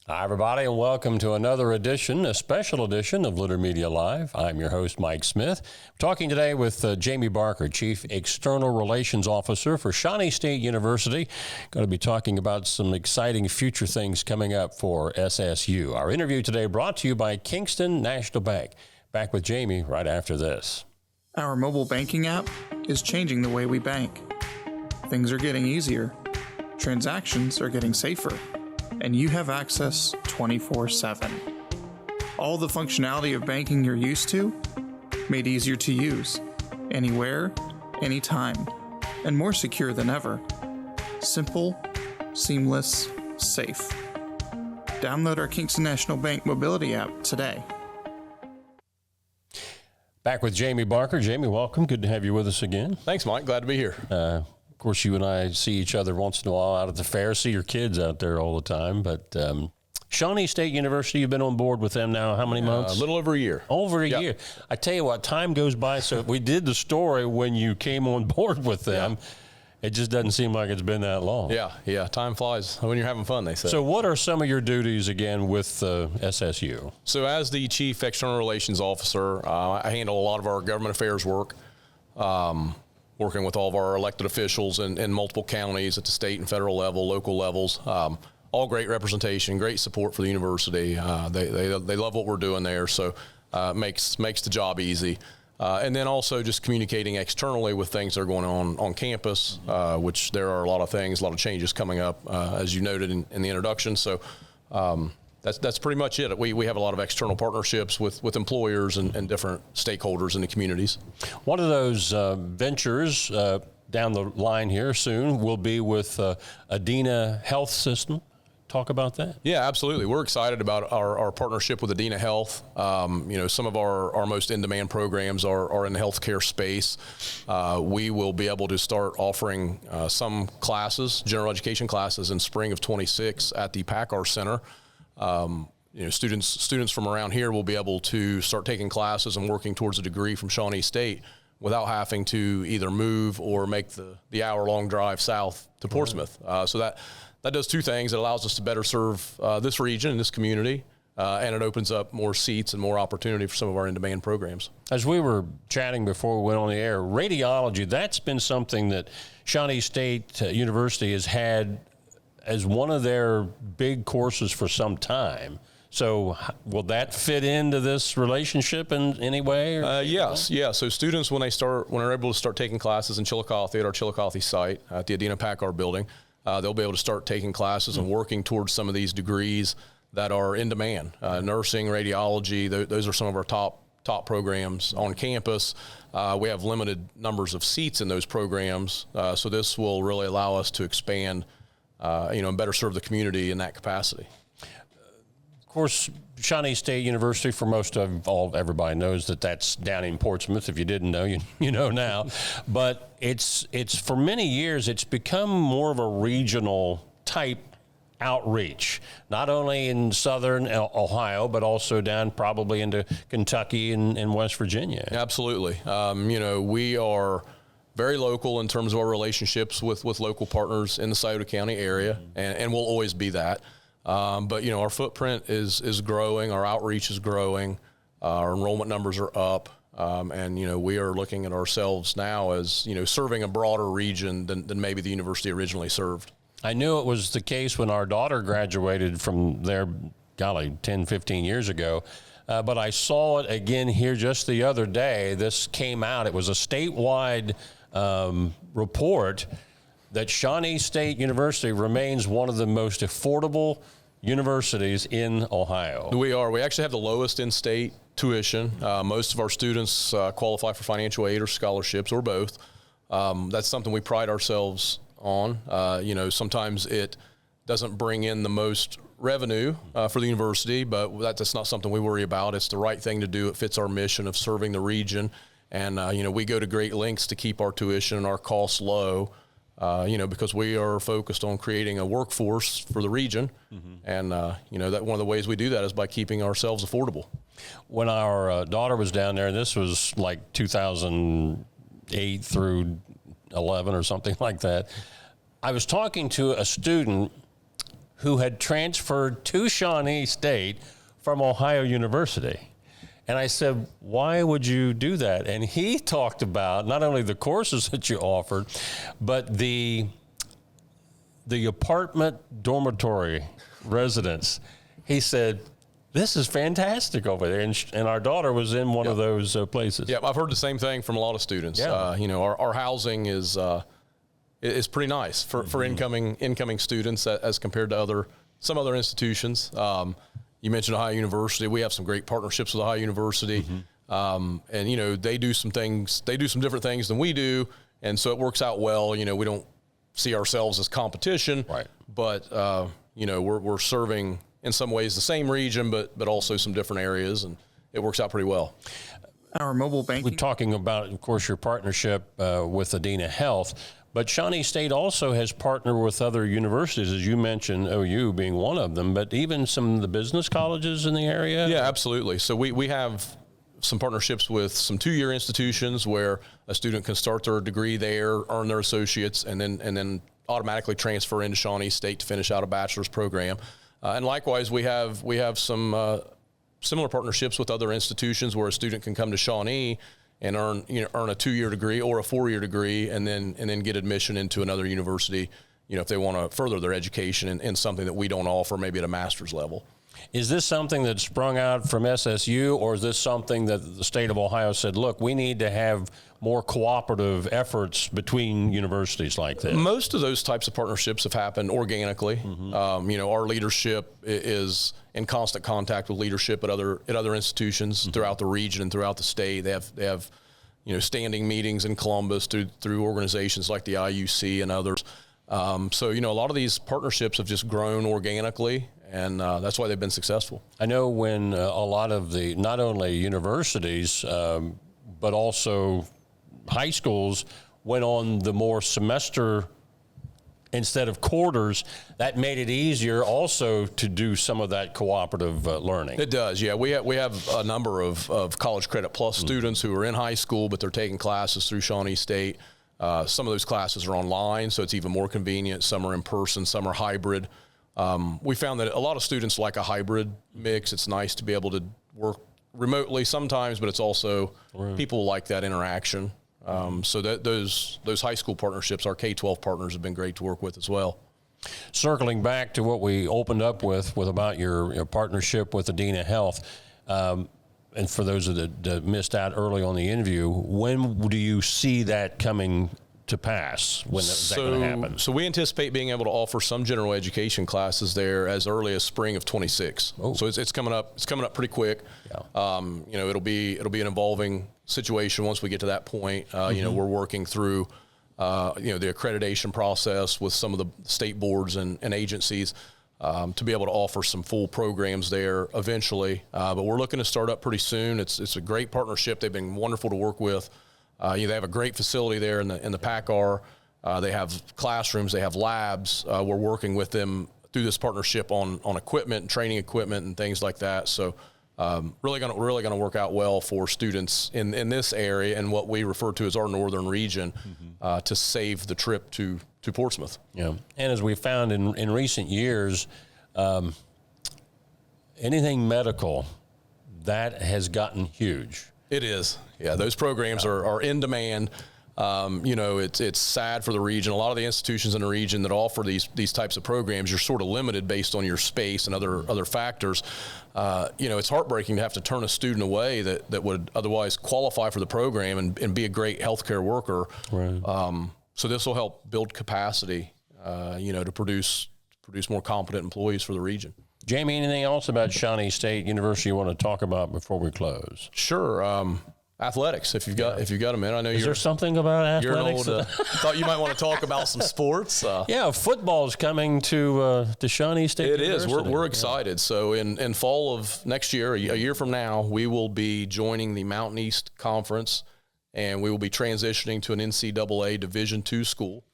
Hi, everybody, and welcome to another edition, a special edition of Litter Media Live. I'm your host, Mike Smith. We're talking today with Jamie Barker, Chief External Relations Officer for Shawnee State University. Going to be talking about some exciting future things coming up for SSU. Our interview today brought to you by Kingston National Bank. Back with Jamie right after this. Our mobile banking app is changing the way we bank. Things are getting easier. Transactions are getting safer. And you have access 24/7. All the functionality of banking you're used to, made easier to use, anywhere, anytime, and more secure than ever. Simple, seamless, safe. Download our Kingston National Bank mobility app today. Back with Jamie Barker. Jamie, welcome. Good to have you with us again. Thanks, Mike. Glad to be here. Of course, you and I see each other once in a while out at the fair, see your kids out there all the time. But Shawnee State University, you've been on board with them now how many months? A little over a year. Over a year. I tell you what, time goes by. So we did the story when you came on board with them. Yeah. It just doesn't seem like it's been that long. Yeah. Time flies when you're having fun, they say. So what are some of your duties, again, with SSU? So as the Chief External Relations Officer, I handle a lot of our government affairs work. Working with all of our elected officials in multiple counties at the state and federal level, local levels. All great representation, great support for the university. They love what we're doing there, so makes the job easy. And then also just communicating externally with things that are going on campus, which there are a lot of things, a lot of changes coming up, as you noted in the introduction. So that's pretty much it. We have a lot of external partnerships with employers and different stakeholders in the communities. One of those ventures down the line here soon will be with Adena Health system. Talk about that. Yeah, absolutely. We're excited about our partnership with Adena Health. Some of our most in-demand programs are in the healthcare space. We will be able to start offering some classes, general education classes, in spring of 26 at the PACCAR Center. Students from around here will be able to start taking classes and working towards a degree from Shawnee State without having to either move or make the hour-long drive south to Portsmouth. So that does two things. It allows us to better serve this region and this community, and it opens up more seats and more opportunity for some of our in-demand programs. As we were chatting before we went on the air, radiology, that's been something that Shawnee State University has had as one of their big courses for some time. So will that fit into this relationship in any way? Yes. So students, when they're able to start taking classes in Chillicothe at our Chillicothe site at the Adena PACCAR building, they'll be able to start taking classes and working towards some of these degrees that are in demand. Nursing, radiology, those are some of our top programs on campus. We have limited numbers of seats in those programs, so this will really allow us to expand and better serve the community in that capacity. Of course, Shawnee State University, for everybody knows that's down in Portsmouth. If you didn't know, you know now. But it's for many years, it's become more of a regional type outreach, not only in southern Ohio, but also down probably into Kentucky and West Virginia. Absolutely. We are very local in terms of our relationships with local partners in the Scioto County area, and we'll always be that. But our footprint is growing, our outreach is growing, our enrollment numbers are up, and we are looking at ourselves now as serving a broader region than maybe the university originally served. I knew it was the case when our daughter graduated from there, 10, 15 years ago. But I saw it again here just the other day. This came out. It was a statewide report that Shawnee State University remains one of the most affordable universities in Ohio. We are. We actually have the lowest in-state tuition. Most of our students qualify for financial aid or scholarships or both. That's something we pride ourselves on. Sometimes it doesn't bring in the most revenue for the university, but that's not something we worry about. It's the right thing to do. It fits our mission of serving the region. And, we go to great lengths to keep our tuition and our costs low, because we are focused on creating a workforce for the region. And, that one of the ways we do that is by keeping ourselves affordable. When our daughter was down there, this was like 2008 through 11 or something like that, I was talking to a student who had transferred to Shawnee State from Ohio University. And I said, why would you do that? And he talked about not only the courses that you offered, but the apartment dormitory residence. He said, this is fantastic over there. And our daughter was in one of those places. Yeah, I've heard the same thing from a lot of students. Yeah. Our housing is pretty nice for incoming students as compared to some other institutions. You mentioned Ohio University. We have some great partnerships with Ohio University. And, they do some different things than we do. And so it works out well. We don't see ourselves as competition, right? But, we're serving in some ways the same region, but also some different areas, and it works out pretty well. Our mobile banking. We're talking about, of course, your partnership with Adena Health, but Shawnee State also has partnered with other universities, as you mentioned, OU being one of them, but even some of the business colleges in the area? Yeah, absolutely. So we have some partnerships with some two-year institutions where a student can start their degree there, earn their associates, and then automatically transfer into Shawnee State to finish out a bachelor's program. And likewise, we have some similar partnerships with other institutions where a student can come to Shawnee and earn a 2-year degree or a 4-year degree, and then get admission into another university, if they want to further their education in something that we don't offer, maybe at a master's level. Is this something that sprung out from SSU, or is this something that the state of Ohio said, look, we need to have more cooperative efforts between universities like this? Most of those types of partnerships have happened organically. Our leadership is in constant contact with leadership at other institutions throughout the region and throughout the state. They have standing meetings in Columbus through organizations like the IUC and others. So a lot of these partnerships have just grown organically, and that's why they've been successful. I know when a lot of not only universities, but also high schools went on the more semester instead of quarters, that made it easier also to do some of that cooperative learning. It does, yeah. We have a number of College Credit Plus students who are in high school, but they're taking classes through Shawnee State. Some of those classes are online, so it's even more convenient. Some are in person, some are hybrid. We found that a lot of students like a hybrid mix. It's nice to be able to work remotely sometimes, but it's also people like that interaction. So those high school partnerships, our K-12 partners, have been great to work with as well. Circling back to what we opened up with about your partnership with Adena Health, and for those that missed out early on the interview, when do you see that coming to pass? When is that going to happen? So we anticipate being able to offer some general education classes there as early as spring of 26. Oh. So it's coming up. It's coming up pretty quick. Yeah. It'll be an evolving situation once we get to that point. We're working through the accreditation process with some of the state boards and agencies to be able to offer some full programs there eventually. But we're looking to start up pretty soon. It's a great partnership. They've been wonderful to work with. They have a great facility there in the PACCAR. They have classrooms. They have labs. We're working with them through this partnership on equipment and training equipment and things like that. So really gonna work out well for students in this area and what we refer to as our northern region to save the trip to Portsmouth. Yeah, and as we found in recent years, anything medical, that has gotten huge. It is. Yeah, those programs are in demand. It's sad for the region. A lot of the institutions in the region that offer these types of programs, you're sort of limited based on your space and other factors. It's heartbreaking to have to turn a student away that would otherwise qualify for the program and be a great healthcare worker. Right. So this will help build capacity, to produce more competent employees for the region. Jamie, anything else about Shawnee State University you want to talk about before we close? Sure. Athletics, if you've got a minute. I know Is there something about athletics? You're an old. Thought you might want to talk about some sports. Yeah, football's coming to Shawnee State University. It is. We're excited. So in fall of next year, a year from now, we will be joining the Mountain East Conference, and we will be transitioning to an NCAA Division II school.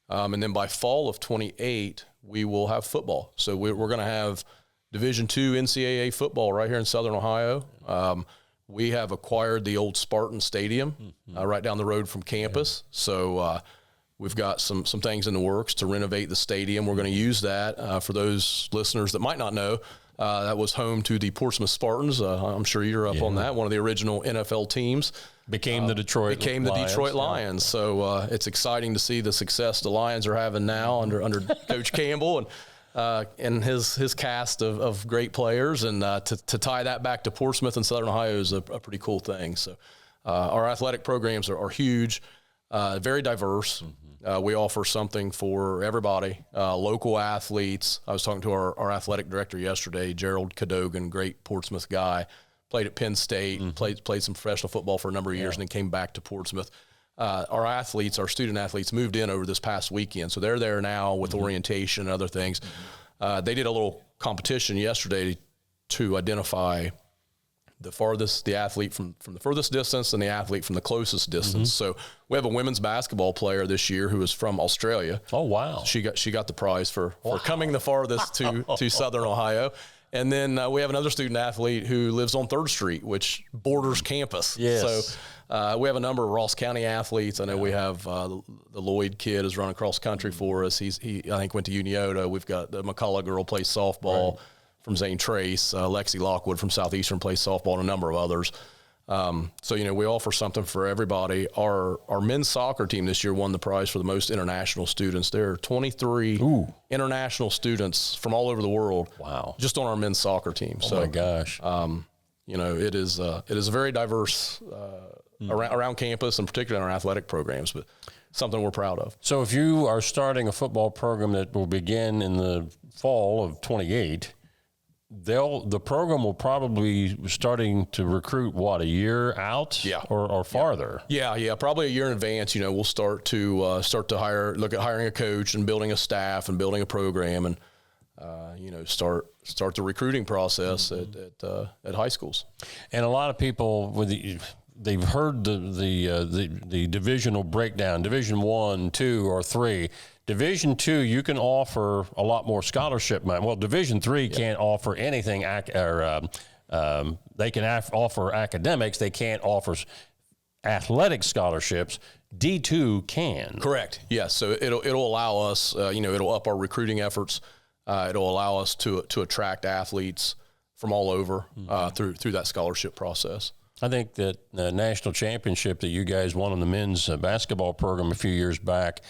And then by fall of 28, we will have football. So we're going to have Division II NCAA football right here in Southern Ohio. We have acquired the old Spartan Stadium right down the road from campus. So We've got some things in the works to renovate the stadium. We're going to use that. For those listeners that might not know, that was home to the Portsmouth Spartans. I'm sure you're up on that. One of the original NFL teams. Became the Detroit Lions. So it's exciting to see the success the Lions are having now under Coach Campbell and his cast of great players. And to tie that back to Portsmouth and Southern Ohio is a pretty cool thing. So our athletic programs are huge, very diverse. We offer something for everybody, local athletes. I was talking to our athletic director yesterday, Gerald Cadogan, great Portsmouth guy, played at Penn State, played some professional football for a number of years, and then came back to Portsmouth. Our student athletes moved in over this past weekend, so they're there now with orientation and other things. They did a little competition yesterday to identify the athlete from the furthest distance and the athlete from the closest distance. So we have a women's basketball player this year who is from Australia. Oh, wow. She got the prize for coming the farthest to Southern Ohio. And then we have another student athlete who lives on 3rd Street, which borders campus. Yes. So we have a number of Ross County athletes. I know we have the Lloyd kid is running cross country for us. He I think went to Unioto. We've got the McCullough girl plays softball from Zane Trace. Lexi Lockwood from Southeastern plays softball, and a number of others. So, we offer something for everybody. Our men's soccer team this year won the prize for the most international students. There are 23 international students from all over the world. Wow. Just on our men's soccer team. Oh, my gosh. It is a very diverse around campus, and particularly in our athletic programs, but something we're proud of. So if you are starting a football program that will begin in the fall of 28, the program will probably be starting to recruit a year out or farther. Yeah, probably a year in advance. We'll start to look at hiring a coach and building a staff and building a program, and start the recruiting process at high schools. And a lot of people they've heard the divisional breakdown, Division 1, 2, or 3. Division 2, you can offer a lot more scholarship money. Well, Division 3 can't offer anything, they can offer academics. They can't offer athletic scholarships. D2 can. Correct. Yes. So it'll allow us, it'll up our recruiting efforts. It'll allow us to attract athletes from all over through that scholarship process. I think that the national championship that you guys won in the men's basketball program a few years back,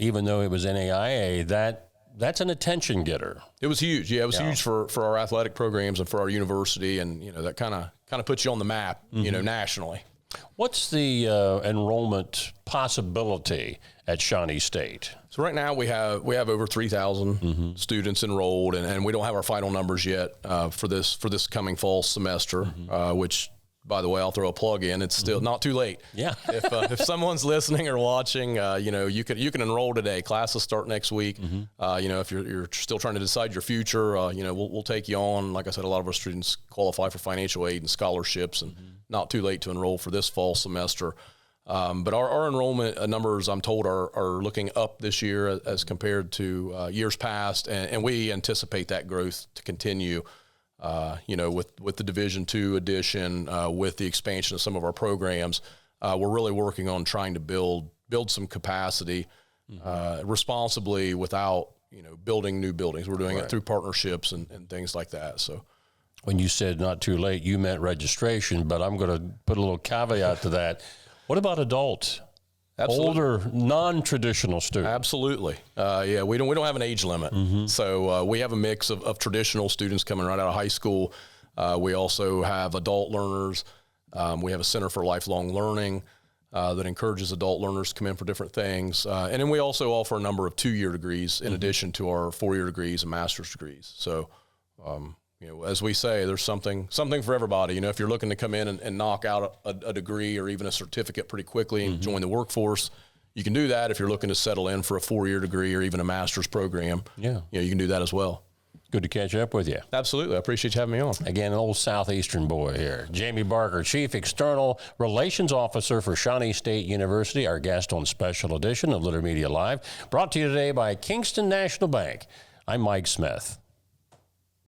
even though it was NAIA, that's an attention getter. It was huge. Yeah, it was huge for our athletic programs and for our university, and that kind of puts you on the map, nationally. What's the enrollment possibility at Shawnee State? So right now we have over 3,000 students enrolled, and we don't have our final numbers yet for this coming fall semester, which, by the way, I'll throw a plug in. It's still not too late. Yeah. If someone's listening or watching, you can enroll today. Classes start next week. If you're still trying to decide your future, we'll take you on. Like I said, a lot of our students qualify for financial aid and scholarships, and not too late to enroll for this fall semester. But our enrollment numbers, I'm told, are looking up this year as compared to years past, and we anticipate that growth to continue. With the Division II addition, with the expansion of some of our programs, we're really working on trying to build some capacity responsibly without building new buildings. We're doing it through partnerships and things like that. So, when you said not too late, you meant registration, but I'm going to put a little caveat to that. What about adults? Absolutely. Older, non-traditional students? Absolutely. We don't have an age limit. So we have a mix of traditional students coming right out of high school. We also have adult learners. We have a Center for Lifelong Learning that encourages adult learners to come in for different things. And then we also offer a number of 2-year degrees in addition to our 4-year degrees and master's degrees. So, as we say, there's something for everybody. If you're looking to come in and knock out a degree or even a certificate pretty quickly and join the workforce, you can do that. If you're looking to settle in for a 4-year degree or even a master's program, you can do that as well. Good to catch up with you. Absolutely. I appreciate you having me on. Again, an old Southeastern boy here. Jamie Barker, Chief External Relations Officer for Shawnee State University, our guest on Special Edition of Litter Media Live, brought to you today by Kingston National Bank. I'm Mike Smith.